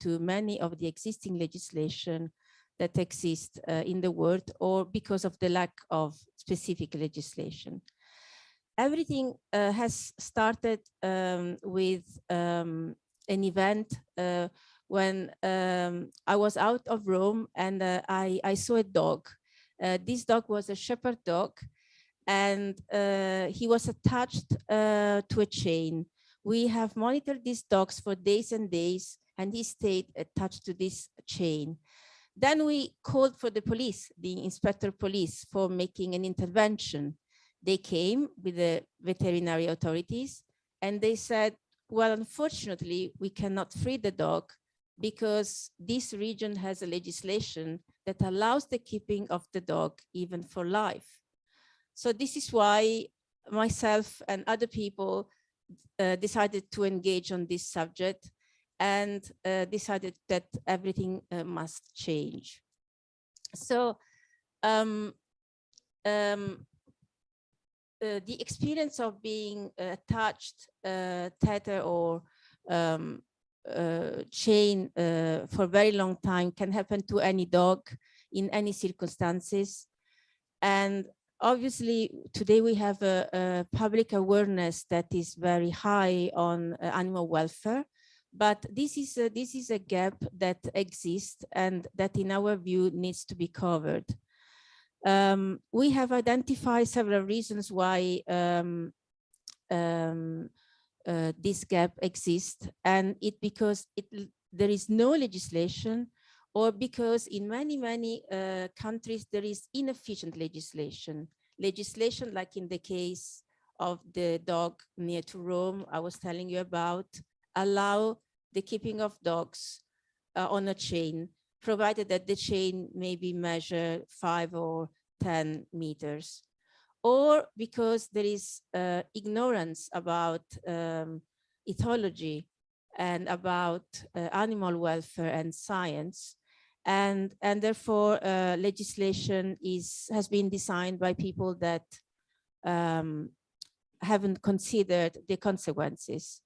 to many of the existing legislation that exist in the world, or because of the lack of specific legislation. Everything has started with an event when I was out of Rome, and I saw a dog. This dog was a shepherd dog, and he was attached to a chain. We have monitored these dogs for days and days, and he stayed attached to this chain. Then we called for the police, the inspector police, for making an intervention. They came with the veterinary authorities, and they said, well, unfortunately, we cannot free the dog because this region has a legislation that allows the keeping of the dog even for life. So this is why myself and other people decided to engage on this subject, and decided that everything must change. So the experience of being attached, tether, or chain for a very long time can happen to any dog in any circumstances. And obviously, today we have a public awareness that is very high on animal welfare, but this is a gap that exists and that, in our view, needs to be covered. We have identified several reasons why this gap exists, and because there is no legislation, or because in many countries there is inefficient legislation. Legislation like in the case of the dog near to Rome I was telling you about, allow the keeping of dogs on a chain, provided that the chain may be measured 5 or 10 meters. Or because there is ignorance about ethology and about animal welfare and science. And therefore, legislation has been designed by people that haven't considered the consequences.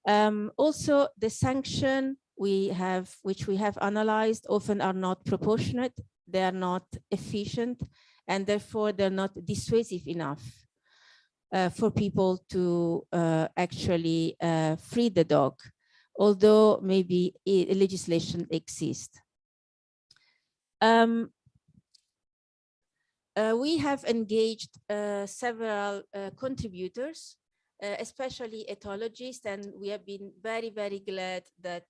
Also, the sanction which we have analyzed often are not proportionate, they are not efficient, and therefore they're not dissuasive enough for people to actually free the dog, although maybe legislation exists. We have engaged several contributors, especially ethologists, and we have been very glad that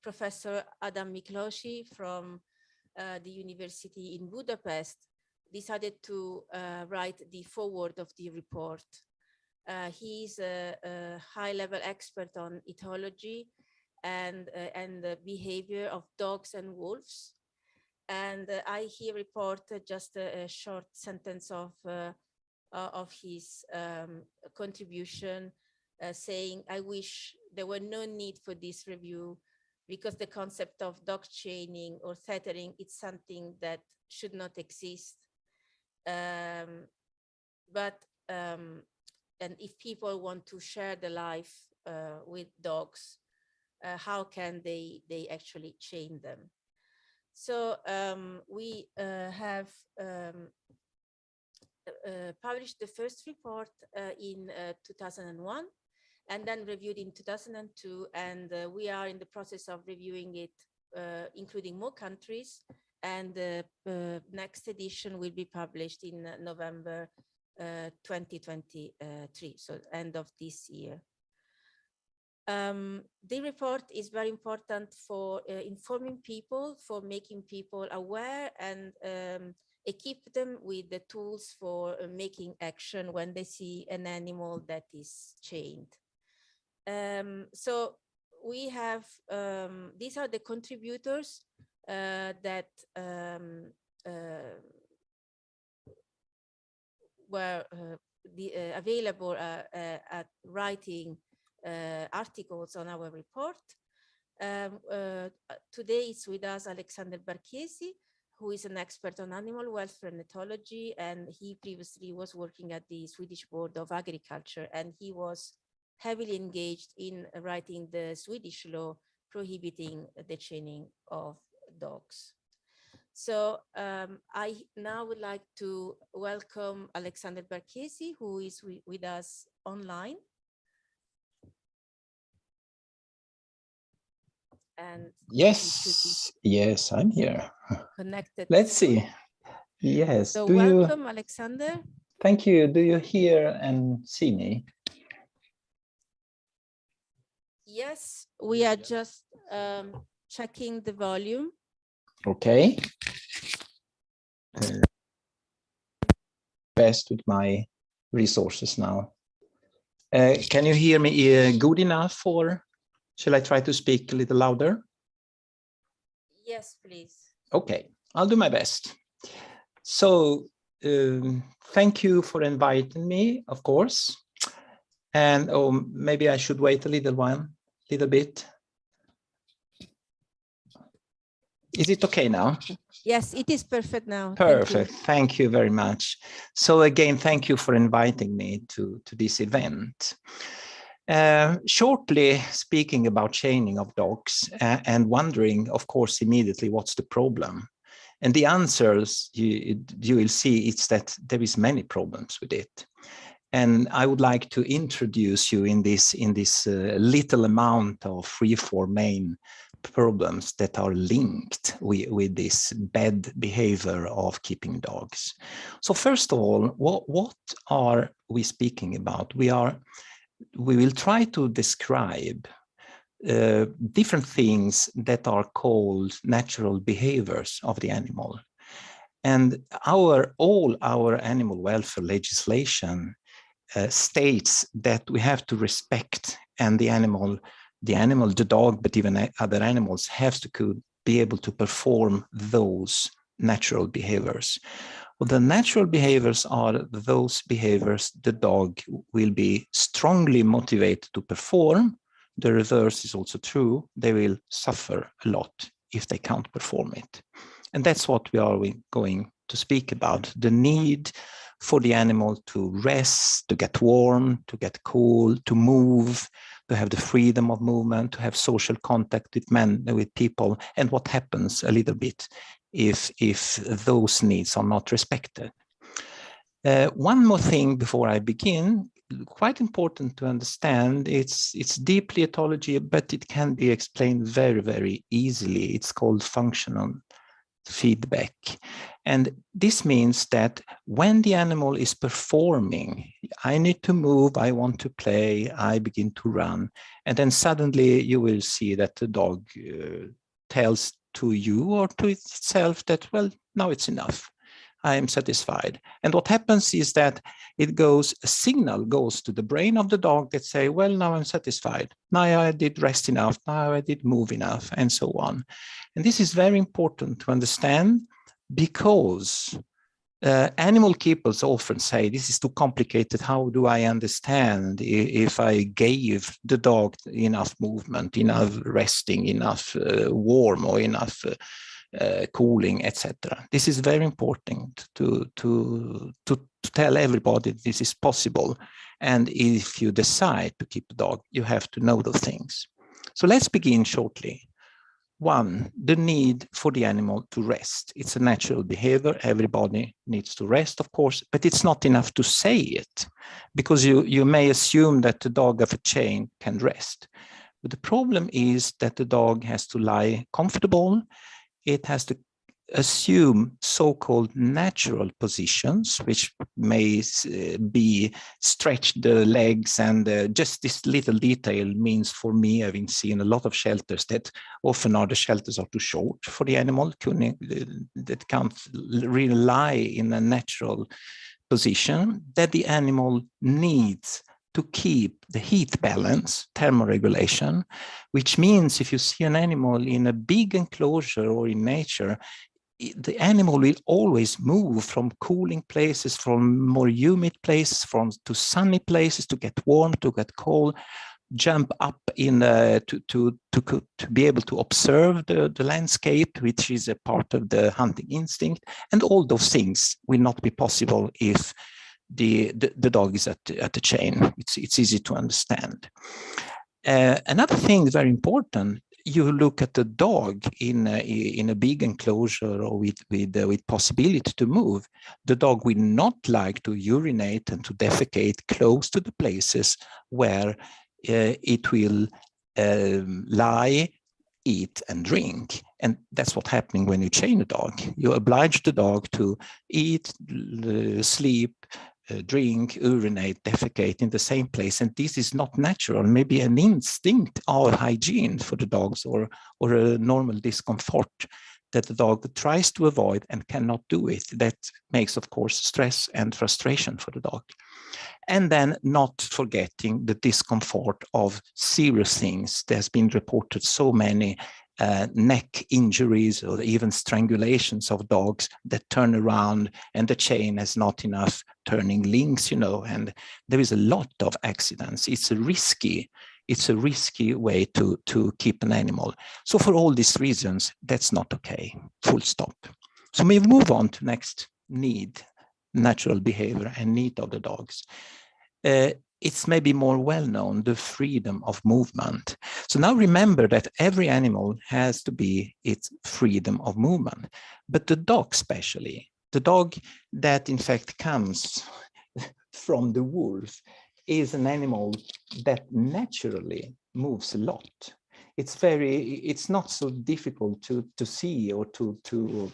Professor Adam Miklosi from the University in Budapest decided to write the foreword of the report. He's a high-level expert on ethology and the behavior of dogs and wolves. And I here report just a short sentence of his contribution, saying, I wish there were no need for this review, because the concept of dog chaining or tethering, it's something that should not exist. And if people want to share the life with dogs, how can they actually chain them? So we have published the first report in 2001, and then reviewed in 2002, and we are in the process of reviewing it, including more countries, and the next edition will be published in November 2023, so end of this year. The report is very important for informing people, for making people aware, and equip them with the tools for making action when they see an animal that is chained. So we have, these are the contributors that were available at writing articles on our report. Today it's with us Alexander Barchesi, who is an expert on animal welfare and ethology, and he previously was working at the Swedish Board of Agriculture, and he was heavily engaged in writing the Swedish law prohibiting the chaining of dogs. So I now would like to welcome Alexander Barchesi, who is with us online. And yes, yes, I'm here. Connected. Let's see. Yes. So do welcome, you, Alexander. Thank you. Do you hear and see me? Yes, we are just checking the volume. Okay. Best with my resources now. Can you hear me good enough, or shall I try to speak a little louder? Yes, please. Okay, I'll do my best. So thank you for inviting me, of course. And maybe I should wait a little bit. Is it okay now? Yes, it is perfect now. Perfect. Thank you very much. So again, thank you for inviting me to this event. Shortly speaking about chaining of dogs and wondering, of course, immediately what's the problem? And the answers you will see is that there is many problems with it. And I would like to introduce you in this little amount of 3-4 main problems that are linked with this bad behavior of keeping dogs. So first of all, what are we speaking about? We will try to describe different things that are called natural behaviors of the animal. And all our animal welfare legislation states that we have to respect, and the dog, but even other animals have to be able to perform those natural behaviors. Well, the natural behaviors are those behaviors the dog will be strongly motivated to perform. The reverse is also true. They will suffer a lot if they can't perform it. And that's what we are going to speak about, the need for the animal to rest, to get warm, to get cool, to move, to have the freedom of movement, to have social contact with people, and what happens a little bit if those needs are not respected. One more thing before I begin, quite important to understand, it's deeply ethology, but it can be explained very, very easily. It's called functional feedback. And this means that when the animal is performing, I need to move, I want to play, I begin to run, and then suddenly you will see that the dog tells to you or to itself that, well, now it's enough. I am satisfied. And what happens is that a signal goes to the brain of the dog that say, well, now I'm satisfied. Now I did rest enough. Now I did move enough, and so on. And this is very important to understand, because animal keepers often say, this is too complicated. How do I understand if I gave the dog enough movement, enough resting, enough warm, or enough cooling, etc. This is very important to tell everybody this is possible. And if you decide to keep a dog, you have to know those things. So let's begin shortly. 1, the need for the animal to rest. It's a natural behavior. Everybody needs to rest, of course, but it's not enough to say it, because you may assume that the dog of a chain can rest. But the problem is that the dog has to lie comfortable. It has to assume so-called natural positions, which may be stretch the legs, and just this little detail means, for me, having seen a lot of shelters, that often the shelters are too short for the animal, that can't really lie in a natural position, that the animal needs to keep the heat balance, thermoregulation, which means if you see an animal in a big enclosure or in nature, the animal will always move from cooling places, from more humid places, to sunny places, to get warm, to get cold, jump up to be able to observe the landscape, which is a part of the hunting instinct. And all those things will not be possible if the dog is at the chain. It's easy to understand. Another thing very important, you look at the dog in a big enclosure or with possibility to move, the dog will not like to urinate and to defecate close to the places where it will lie, eat and drink. And that's what's happening when you chain a dog. You oblige the dog to eat, sleep, drink, urinate, defecate in the same place. And this is not natural, maybe an instinct of hygiene for the dogs, or a normal discomfort that the dog tries to avoid and cannot do it. That makes, of course, stress and frustration for the dog. And then not forgetting the discomfort of serious things. There's been reported so many neck injuries or even strangulations of dogs that turn around and the chain has not enough turning links, and there is a lot of accidents. It's a risky way to keep an animal. So for all these reasons, that's not okay, full stop. So we move on to next need, natural behavior and need of the dogs. It's maybe more well known, the freedom of movement. So now remember that every animal has to be its freedom of movement, but the dog especially, the dog that in fact comes from the wolf, is an animal that naturally moves a lot. It's not so difficult to see or to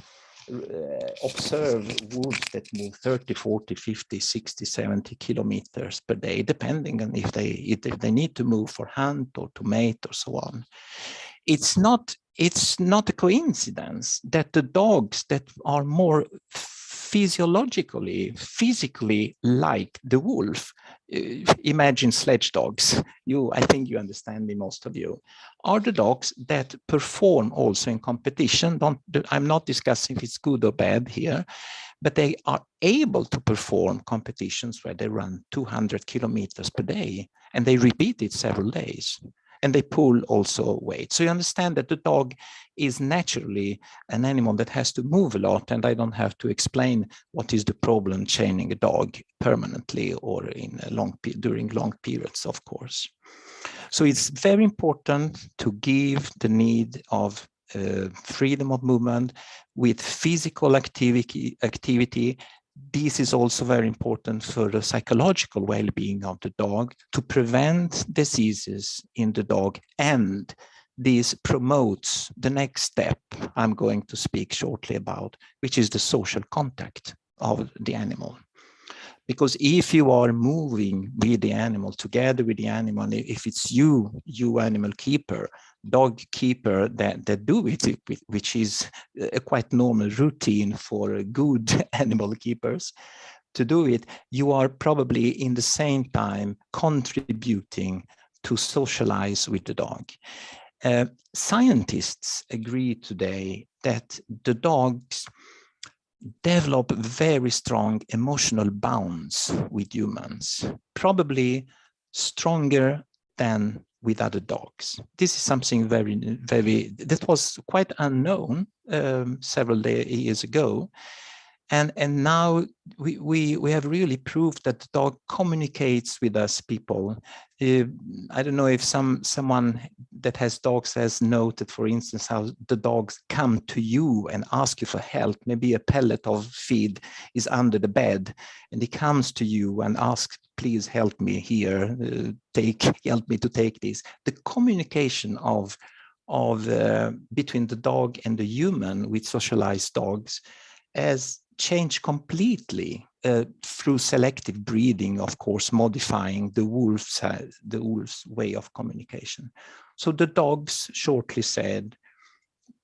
observe wolves that move 30, 40, 50, 60, 70 kilometers per day, depending on if they need to move for hunt or to mate or so on. It's not a coincidence that the dogs that are more physically like the wolf, imagine sledge dogs, I think you understand me, most of you, are the dogs that perform also in competition. I'm not discussing if it's good or bad here, but they are able to perform competitions where they run 200 kilometers per day and they repeat it several days. And they pull also weight. So you understand that the dog is naturally an animal that has to move a lot, and I don't have to explain what is the problem chaining a dog permanently or during long periods, of course. So it's very important to give the need of freedom of movement with physical activity. This is also very important for the psychological well-being of the dog, to prevent diseases in the dog, and this promotes the next step I'm going to speak shortly about, which is the social contact of the animal. Because if you are moving with the animal, together with the animal, if it's you animal keeper, dog keeper that do it, which is a quite normal routine for good animal keepers to do it, you are probably in the same time contributing to socialize with the dog. Scientists agree today that the dogs develop very strong emotional bonds with humans, probably stronger than with other dogs. This is something that was quite unknown several years ago. And now we have really proved that the dog communicates with us people. I don't know if someone that has dogs has noted, for instance, how the dogs come to you and ask you for help. Maybe a pellet of feed is under the bed, and he comes to you and asks, "Please help me here. Help me to take this." The communication of between the dog and the human with socialized dogs has changed completely through selective breeding, of course, modifying the wolf's way of communication. So the dogs, shortly said,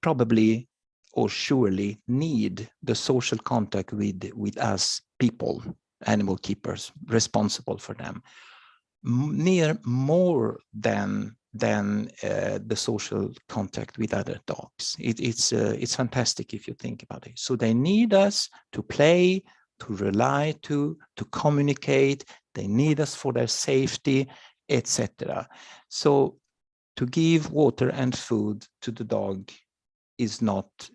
probably or surely need the social contact with us people, animal keepers, responsible for them, more than the social contact with other dogs. It's fantastic if you think about it. So they need us to play, to rely to communicate. They need us for their safety, etc. So to give water and food to the dog is not,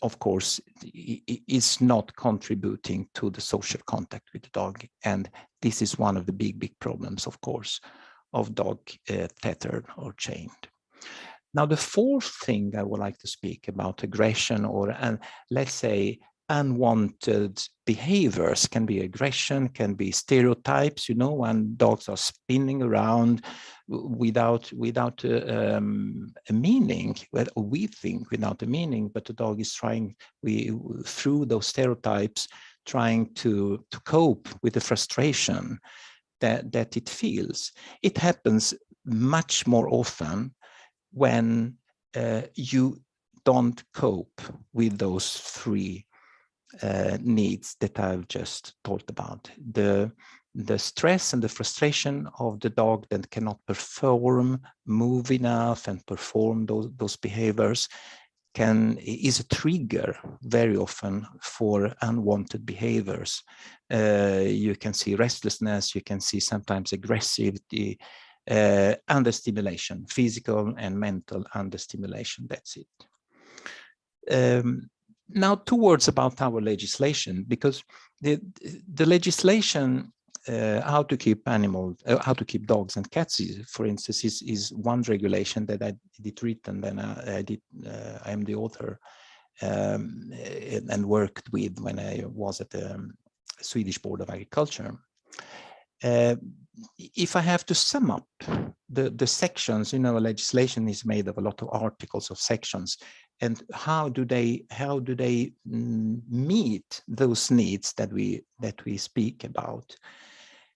of course, is not contributing to the social contact with the dog. And this is one of the big problems, of course, of dog tethered or chained. Now, the fourth thing I would like to speak about aggression, or let's say unwanted behaviors, can be aggression, can be stereotypes, you know, when dogs are spinning around without a meaning, well, we think without a meaning, but the dog is trying, through those stereotypes, trying to cope with the frustration that it feels. It happens much more often when you don't cope with those three needs that I've just talked about. The stress and the frustration of the dog that cannot perform, move enough and perform those behaviors is a trigger very often for unwanted behaviors. You can see restlessness, you can see sometimes aggressivity, understimulation, physical and mental understimulation, that's it. Now, 2 words about our legislation, because the legislation, how to keep dogs and cats, for instance, is one regulation that I did written, then I am the author and worked with when I was at the Swedish Board of Agriculture. If I have to sum up the sections, you know, legislation is made of a lot of articles of sections, and how do they meet those needs that we speak about?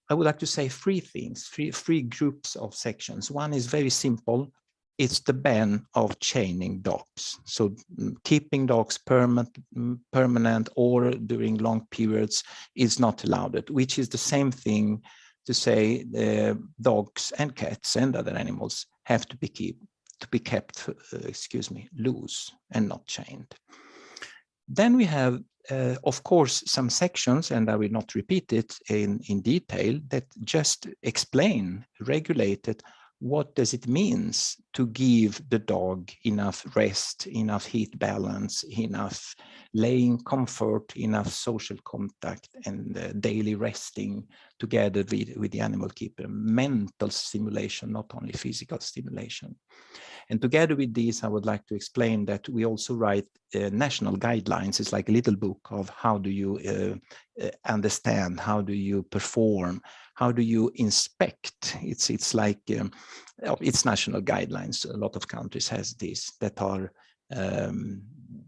I would like to say 3 things, three groups of sections. One is very simple. It's the ban of chaining dogs. So keeping dogs permanent or during long periods is not allowed, which is the same thing to say dogs and cats and other animals have to be kept loose and not chained. Then we have, of course, some sections, and I will not repeat it in detail, that just explain, regulate it. What does it mean to give the dog enough rest, enough heat balance, enough laying comfort, enough social contact, and daily resting together with the animal keeper, mental stimulation, not only physical stimulation. And together with these, I would like to explain that we also write national guidelines. It's like a little book of how do you understand, how do you perform, how do you inspect. It's like, it's national guidelines. A lot of countries has this, that are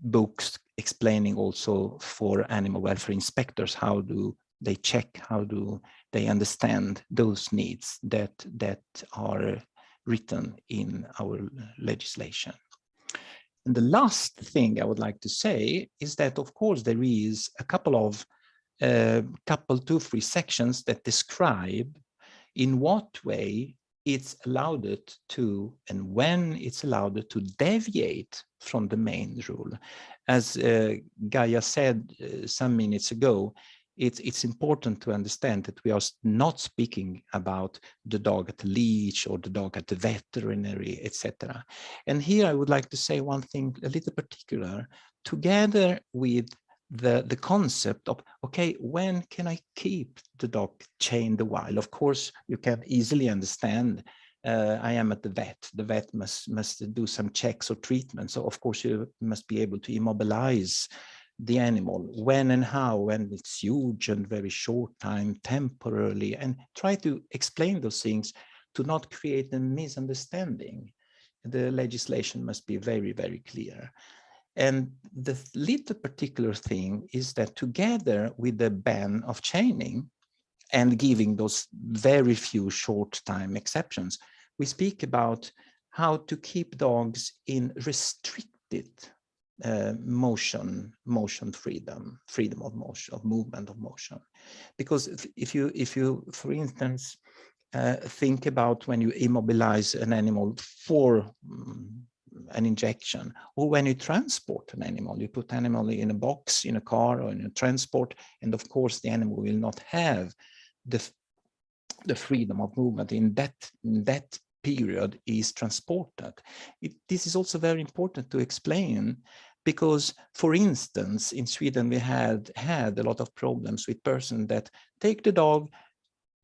books explaining also for animal welfare inspectors, how do they check, how do they understand those needs that are written in our legislation. And the last thing I would like to say is that, of course, there is a couple, 2, 3 sections that describe in what way it's allowed to, and when it's allowed to deviate from the main rule. As Gaia said some minutes ago, it's important to understand that we are not speaking about the dog at the leash or the dog at the veterinary, etc. And here I would like to say one thing a little particular, together with the concept of, okay, when can I keep the dog chained a while? Of course, you can easily understand, I am at the vet must do some checks or treatment. So of course you must be able to immobilize the animal, when and how, when it's huge and very short time, temporarily, and try to explain those things to not create a misunderstanding. The legislation must be very, very clear. And the little particular thing is that together with the ban of chaining and giving those very few short time exceptions, we speak about how to keep dogs in restricted motion freedom of motion, of movement of motion. Because if you for instance think about when you immobilize an animal for an injection, or when you transport an animal, you put animal in a box, in a car, or in a transport, and of course the animal will not have the freedom of movement in that period is transported. This is also very important to explain, because, for instance, in Sweden we had a lot of problems with persons that take the dog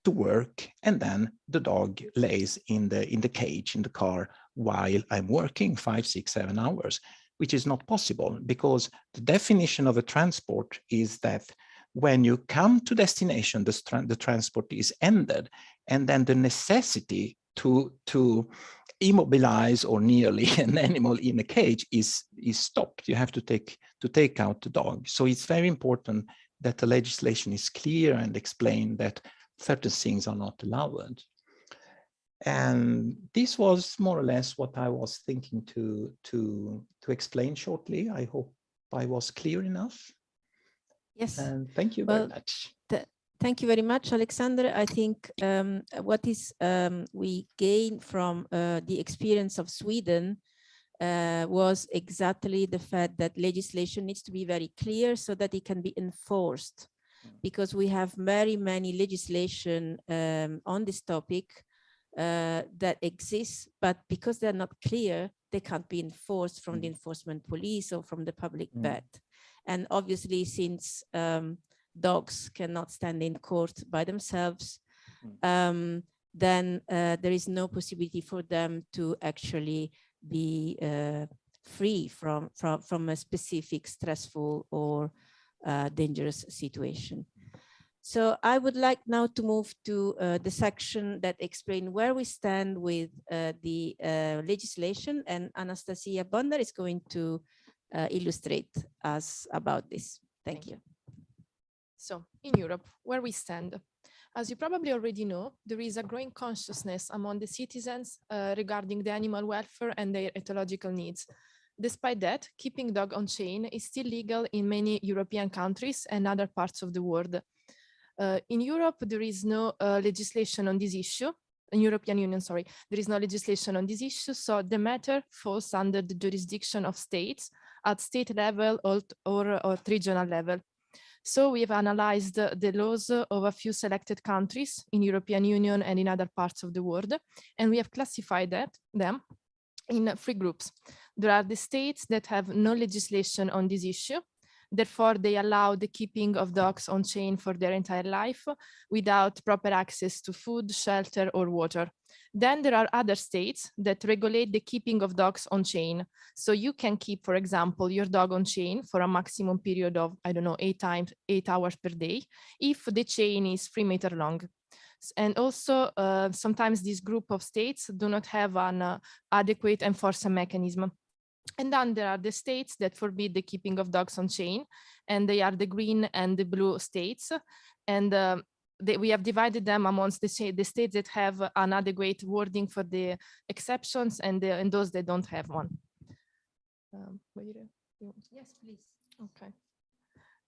to work and then the dog lays in the cage in the car while I'm working 5, 6, 7 hours, which is not possible, because the definition of a transport is that when you come to destination, the transport is ended, and then the necessity to immobilize or nearly an animal in a cage is stopped. You have to take out the dog. So it's very important that the legislation is clear and explain that certain things are not allowed. And this was more or less what I was thinking to explain shortly. I hope I was clear enough. Yes. And thank you very much. Thank you very much, Alexander. I think what is we gain from the experience of Sweden was exactly the fact that legislation needs to be very clear so that it can be enforced, because we have very many legislation on this topic that exists, but because they're not clear, they can't be enforced from the enforcement police or from the public vet. And obviously, since dogs cannot stand in court by themselves, then there is no possibility for them to actually be free from a specific stressful or dangerous situation. So I would like now to move to the section that explains where we stand with the legislation, and Anastasia Bondar is going to illustrate us about this. Thank you. So, in Europe, where we stand. As you probably already know, there is a growing consciousness among the citizens regarding the animal welfare and their ethological needs. Despite that, keeping dogs on chain is still legal in many European countries and other parts of the world. In Europe, there is no legislation on this issue. In European Union, sorry, there is no legislation on this issue, so the matter falls under the jurisdiction of states at state level or at regional level. So we have analyzed the laws of a few selected countries in European Union and in other parts of the world, and we have classified them in 3 groups. There are the states that have no legislation on this issue. Therefore, they allow the keeping of dogs on chain for their entire life without proper access to food, shelter, or water. Then there are other states that regulate the keeping of dogs on chain. So you can keep, for example, your dog on chain for a maximum period of, I don't know, 8 hours per day, if the chain is 3 meters long. And also, sometimes this group of states do not have an adequate enforcement mechanism. And then there are the states that forbid the keeping of dogs on chain, and they are the green and the blue states. And we have divided them amongst the states that have an adequate wording for the exceptions and those that don't have one. Yes, please. Okay.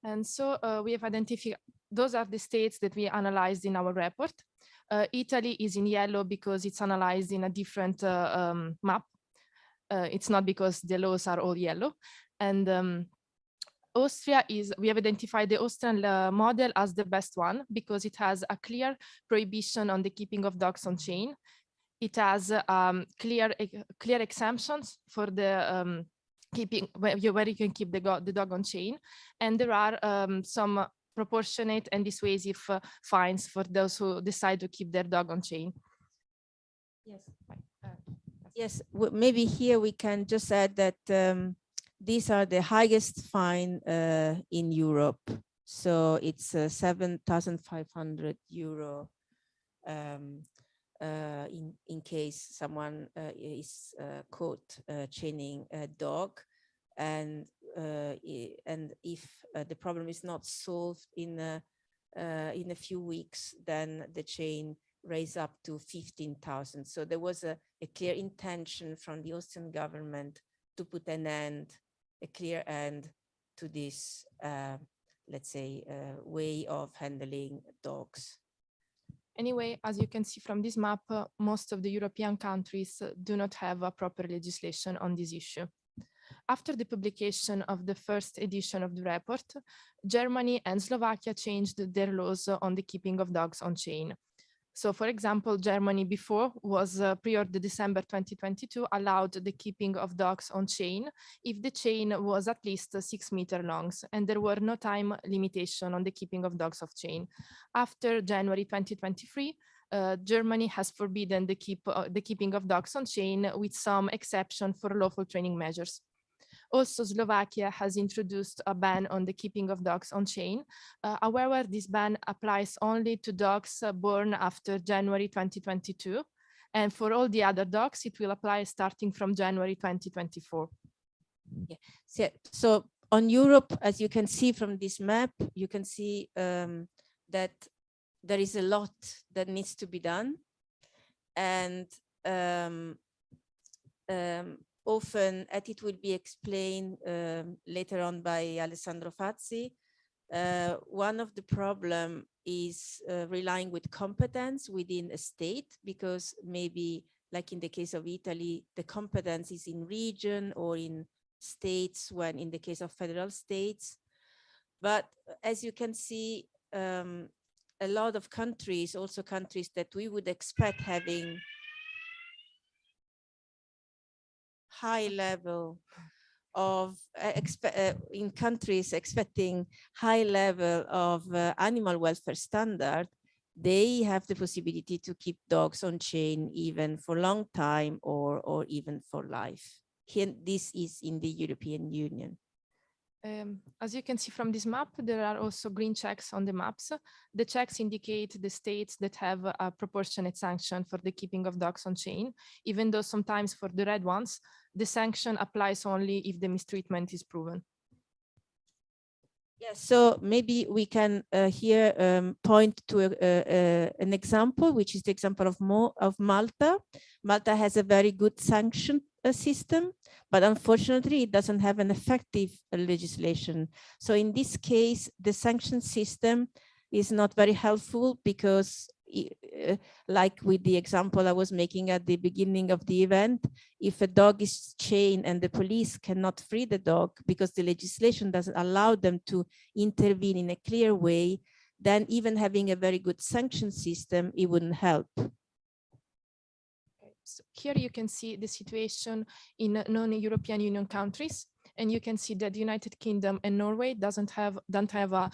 And so we have identified, those are the states that we analyzed in our report. Italy is in yellow because it's analyzed in a different map. It's not because the laws are all yellow. And Austria we have identified the Austrian model as the best one because it has a clear prohibition on the keeping of dogs on chain. It has clear exemptions for the keeping where you can keep the dog on chain. And there are some proportionate and dissuasive fines for those who decide to keep their dog on chain. Yes. Yes, maybe here we can just add that these are the highest fine in Europe. So it's 7,500 euro in case someone is caught chaining a dog. And if the problem is not solved in a few weeks, then the chain raise up to 15,000. So there was a clear intention from the Austrian government to put a clear end to this, let's say, way of handling dogs. Anyway, as you can see from this map, most of the European countries do not have a proper legislation on this issue. After the publication of the first edition of the report, Germany and Slovakia changed their laws on the keeping of dogs on chain. So, for example, Germany before was prior to December 2022 allowed the keeping of dogs on chain if the chain was at least 6 meters long, and there were no time limitation on the keeping of dogs off chain. After January 2023, Germany has forbidden the keeping of dogs on chain with some exception for lawful training measures. Also, Slovakia has introduced a ban on the keeping of dogs on chain. However, this ban applies only to dogs born after January 2022. And for all the other dogs, it will apply starting from January 2024. Yeah. So on Europe, as you can see from this map, you can see that there is a lot that needs to be done. And often, as it will be explained later on by Alessandro Fazzi, one of the problem is relying with competence within a state, because maybe like in the case of Italy, the competence is in region or in states, when in the case of federal states. But as you can see, a lot of countries, also countries that we would expect having high level of in countries expecting high level of animal welfare standard, they have the possibility to keep dogs on chain even for a long time or even for life. Here, this is in the European Union. As you can see from this map, there are also green checks on the maps. The checks indicate the states that have a proportionate sanction for the keeping of dogs on chain, even though sometimes for the red ones, the sanction applies only if the mistreatment is proven. Yes, so maybe we can here point to an example, which is the example of Malta. Malta has a very good sanction system, but unfortunately it doesn't have an effective legislation. So in this case, the sanction system is not very helpful, because like with the example I was making at the beginning of the event, if a dog is chained and the police cannot free the dog because the legislation doesn't allow them to intervene in a clear way, then even having a very good sanction system, it wouldn't help. So here you can see the situation in non-European Union countries, and you can see that the United Kingdom and Norway don't have a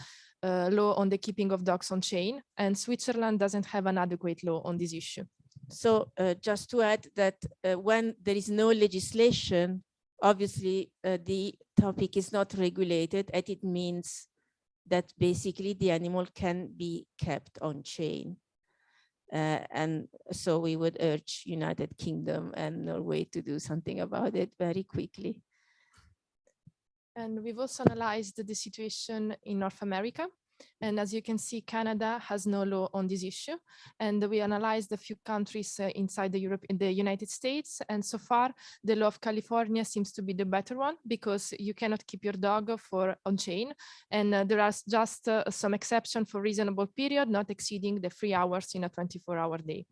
law on the keeping of dogs on chain, and Switzerland doesn't have an adequate law on this issue. So just to add that when there is no legislation, obviously the topic is not regulated, and it means that basically the animal can be kept on chain. And so we would urge United Kingdom and Norway to do something about it very quickly. And we've also analyzed the situation in North America. And as you can see, Canada has no law on this issue. And we analyzed a few countries inside the United States. And so far, the law of California seems to be the better one, because you cannot keep your dog on chain. And there are just some exception for reasonable period, not exceeding the 3 hours in a 24-hour day.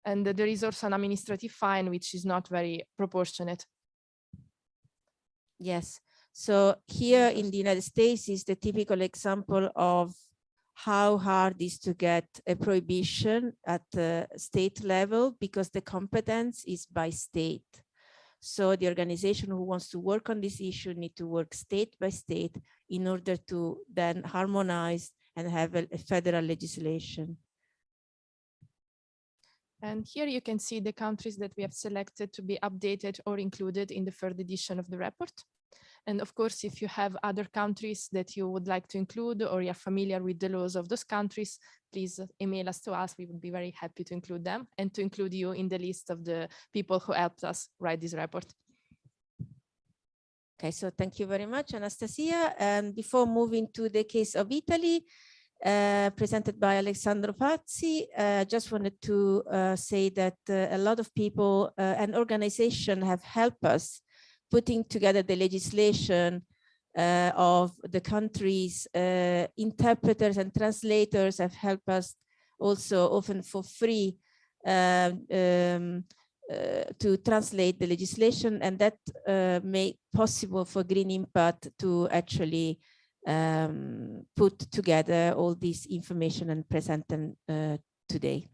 And there is also an administrative fine, which is not very proportionate. Yes. So here in the United States is the typical example of how hard it is to get a prohibition at the state level, because the competence is by state. So the organization who wants to work on this issue need to work state by state in order to then harmonize and have a federal legislation. And here you can see the countries that we have selected to be updated or included in the third edition of the report. And of course, if you have other countries that you would like to include, or you're familiar with the laws of those countries, please email us to us. We would be very happy to include them and to include you in the list of the people who helped us write this report. Okay, so thank you very much, Anastasia. And before moving to the case of Italy, presented by Alessandro Fazzi, just wanted to say that a lot of people and organizations have helped us putting together the legislation of the countries. Interpreters and translators have helped us also, often for free, to translate the legislation, and that made possible for Green Impact to actually put together all this information and present them today.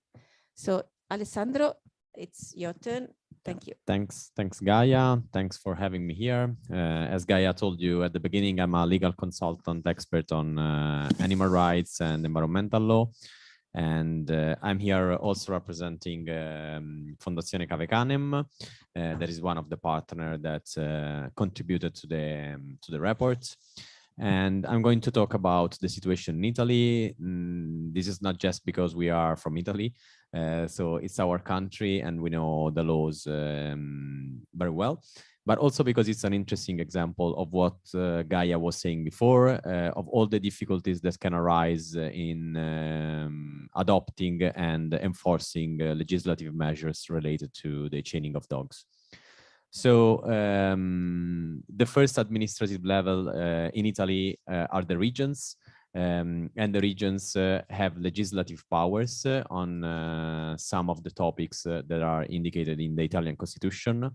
So Alessandro, it's your turn. Thank you. Thanks, Gaia. Thanks for having me here. As Gaia told you at the beginning, I'm a legal consultant expert on animal rights and environmental law. And I'm here also representing Fondazione Cave Canem, that is one of the partners that contributed to the report. And I'm going to talk about the situation in Italy. This is not just because we are from Italy, so it's our country and we know the laws very well, but also because it's an interesting example of what Gaia was saying before, of all the difficulties that can arise in adopting and enforcing legislative measures related to the chaining of dogs. So the first administrative level in Italy are the regions, and the regions have legislative powers on some of the topics that are indicated in the Italian constitution.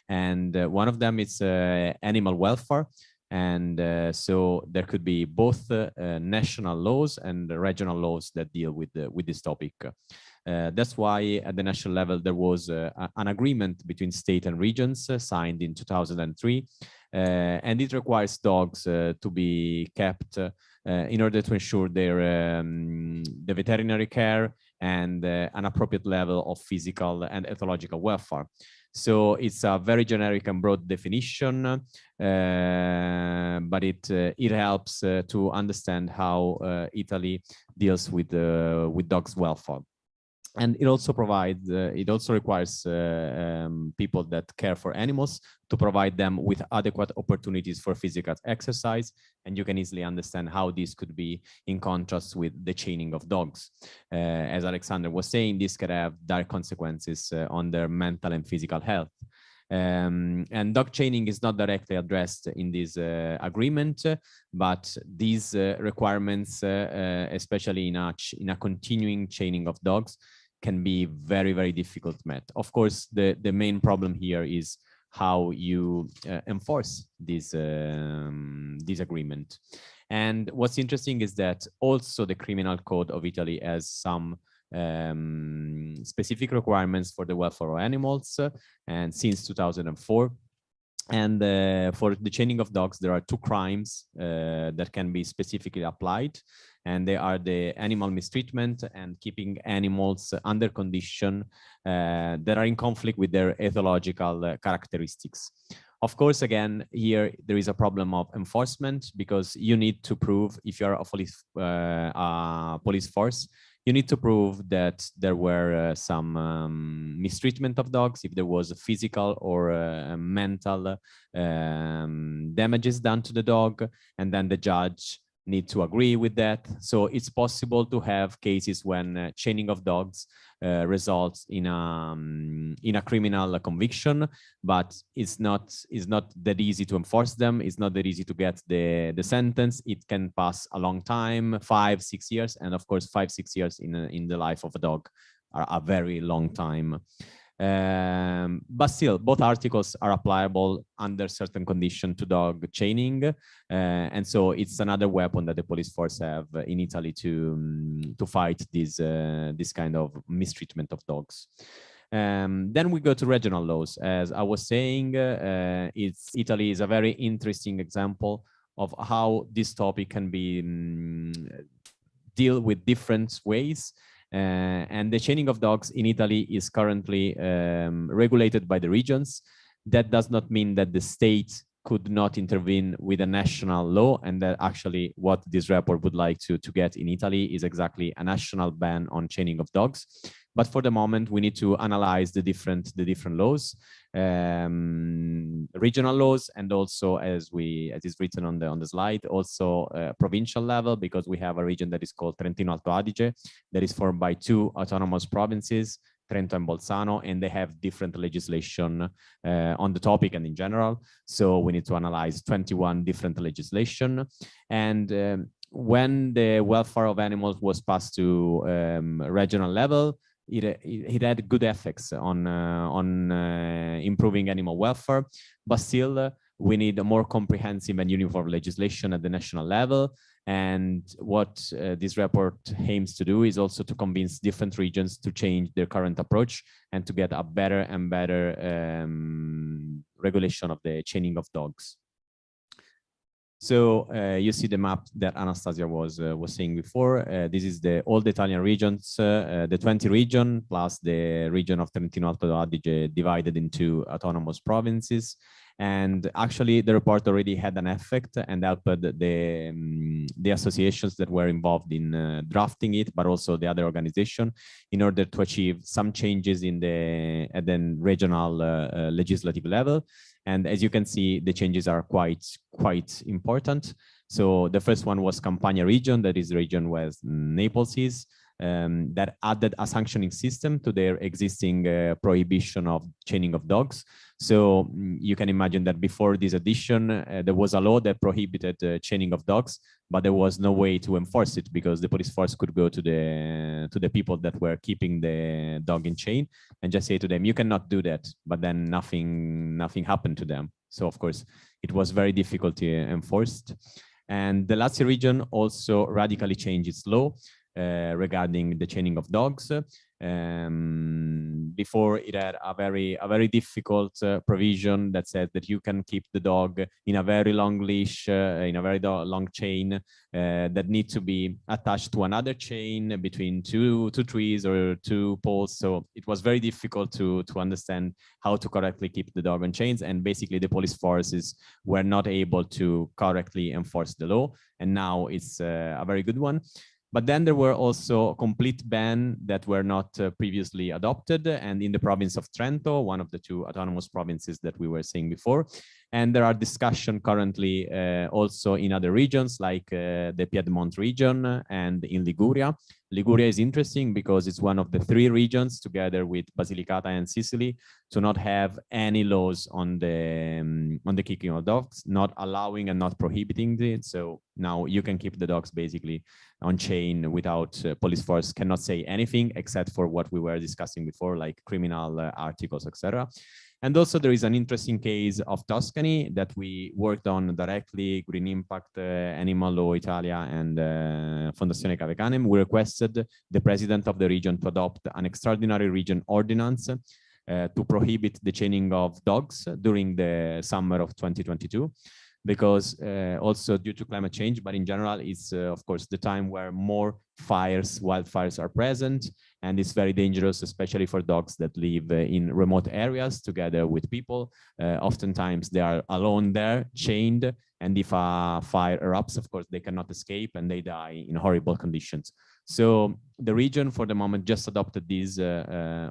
And one of them is animal welfare. And so there could be both national laws and regional laws that deal with this topic. That's why at the national level, there was an agreement between state and regions signed in 2003. And it requires dogs to be kept in order to ensure their the veterinary care and an appropriate level of physical and ethological welfare. So it's a very generic and broad definition, but it helps to understand how Italy deals with dogs' welfare. And it also provides, it also requires people that care for animals to provide them with adequate opportunities for physical exercise. And you can easily understand how this could be in contrast with the chaining of dogs. As Alexander was saying, this could have direct consequences on their mental and physical health. And dog chaining is not directly addressed in this agreement, but these requirements, especially in a continuing chaining of dogs, can be very, very difficult met. Of course, the main problem here is how you enforce this agreement. And what's interesting is that also the Criminal Code of Italy has some specific requirements for the welfare of animals, and since 2004. And for the chaining of dogs, there are two crimes that can be specifically applied. And they are the animal mistreatment and keeping animals under condition that are in conflict with their ethological characteristics. Of course, again, here there is a problem of enforcement because you need to prove, if you are a police force, you need to prove that there were some mistreatment of dogs, if there was physical or mental damages done to the dog, and then the judge need to agree with that. So it's possible to have cases when chaining of dogs results in a criminal conviction, but it's not that easy to enforce them. It's not that easy to get the sentence. It can pass a long time, 5-6 years, and of course 5-6 years in the life of a dog are a very long time. But still, both articles are applicable under certain conditions to dog chaining, and so it's another weapon that the police force have in Italy to fight this kind of mistreatment of dogs. Then we go to regional laws. As I was saying, Italy is a very interesting example of how this topic can be deal with different ways. And the chaining of dogs in Italy is currently regulated by the regions. That does not mean that the state could not intervene with a national law, and that actually what this report would like to get in Italy is exactly a national ban on chaining of dogs. But for the moment, we need to analyze the different laws, regional laws, and also, as is written on the slide, also provincial level, because we have a region that is called Trentino Alto Adige, that is formed by 2 autonomous provinces, Trento and Bolzano, and they have different legislation on the topic and in general. So we need to analyze 21 different legislation. And when the welfare of animals was passed to regional level, it had good effects on improving animal welfare, but still we need a more comprehensive and uniform legislation at the national level. And what this report aims to do is also to convince different regions to change their current approach and to get a better and better regulation of the chaining of dogs. So you see the map that Anastasia was saying before. This is all the Italian regions, the 20 region plus the region of Trentino Alto Adige divided into autonomous provinces. And actually, the report already had an effect and helped the associations that were involved in drafting it, but also the other organization, in order to achieve some changes in at the regional legislative level. And as you can see, the changes are quite important. So the first one was Campania region, that is the region where Naples is, that added a sanctioning system to their existing prohibition of chaining of dogs. So you can imagine that before this addition, there was a law that prohibited chaining of dogs, but there was no way to enforce it because the police force could go to the people that were keeping the dog in chain and just say to them, you cannot do that, but then nothing happened to them. So of course, it was very difficult to enforce. And the Lazio region also radically changed its law regarding the chaining of dogs. Before it had a very difficult provision that said that you can keep the dog in a very long leash, in a very long chain that need to be attached to another chain between two trees or two poles. So it was very difficult to understand how to correctly keep the dog on chains. And basically the police forces were not able to correctly enforce the law. And now it's a very good one. But then there were also complete ban that were not previously adopted, and in the province of Trento, one of the two autonomous provinces that we were saying before. And there are discussions currently also in other regions like the Piedmont region and in Liguria. Liguria is interesting because it's one of the three regions together with Basilicata and Sicily to not have any laws on the kicking of dogs, not allowing and not prohibiting it. So now you can keep the dogs basically on chain without police force cannot say anything except for what we were discussing before, like criminal articles, etc. And also there is an interesting case of Tuscany that we worked on directly, Green Impact, Animal Law Italia, and Fondazione Cave Canem. We requested the president of the region to adopt an extraordinary region ordinance to prohibit the chaining of dogs during the summer of 2022. Because also due to climate change, but in general, it's of course the time where more wildfires are present, and it's very dangerous, especially for dogs that live in remote areas together with people. Oftentimes they are alone there, chained, and if a fire erupts, of course, they cannot escape and they die in horrible conditions. So the region for the moment just adopted this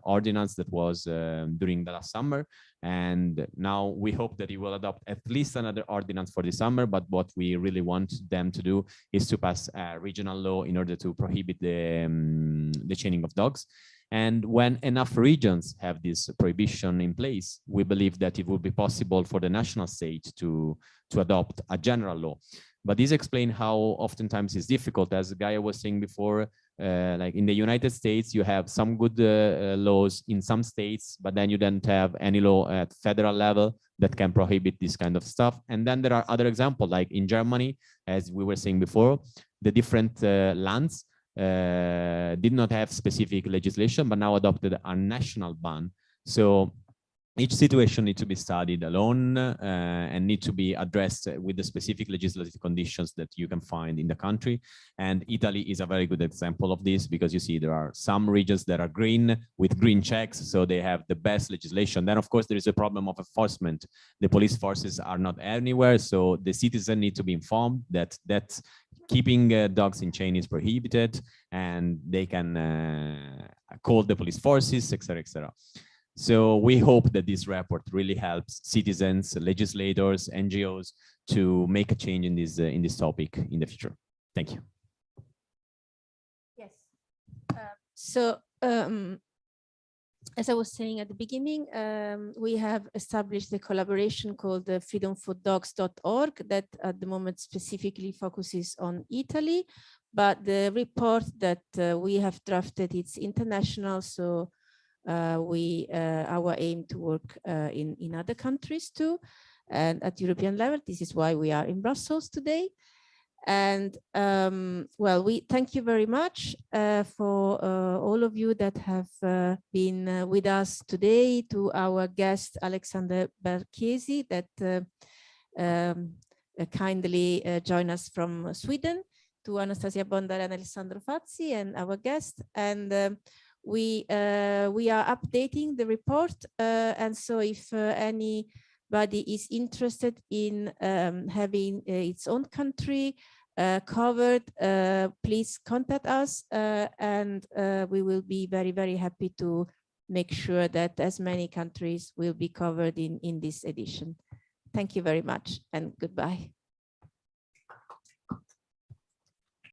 ordinance that was during the last summer. And now we hope that it will adopt at least another ordinance for the summer. But what we really want them to do is to pass a regional law in order to prohibit the chaining of dogs. And when enough regions have this prohibition in place, we believe that it will be possible for the national state to adopt a general law. But this explains how oftentimes it's difficult, as Gaia was saying before, like in the United States, you have some good laws in some states, but then you don't have any law at federal level that can prohibit this kind of stuff. And then there are other examples, like in Germany, as we were saying before, the different lands did not have specific legislation, but now adopted a national ban. So each situation needs to be studied alone and need to be addressed with the specific legislative conditions that you can find in the country. And Italy is a very good example of this, because you see there are some regions that are green with green checks, so they have the best legislation. Then of course there is a problem of enforcement. The police forces are not anywhere, so the citizen need to be informed that keeping dogs in chain is prohibited, and they can call the police forces, etc., etc. So we hope that this report really helps citizens, legislators, NGOs to make a change in this topic in the future. Thank you. Yes. As I was saying at the beginning, we have established a collaboration called the freedomfordogs.org that at the moment specifically focuses on Italy, but the report that we have drafted, it's international, so our aim to work in other countries too, and at European level. This is why we are in Brussels today. And well, we thank you very much for all of you that have been with us today, to our guest Alexander Berchesi that kindly join us from Sweden, to Anastasia Bondar and Alessandro Fazzi and our guest. And we are updating the report. And so if anybody is interested in having its own country covered, please contact us, and we will be very, very happy to make sure that as many countries will be covered in this edition. Thank you very much and goodbye.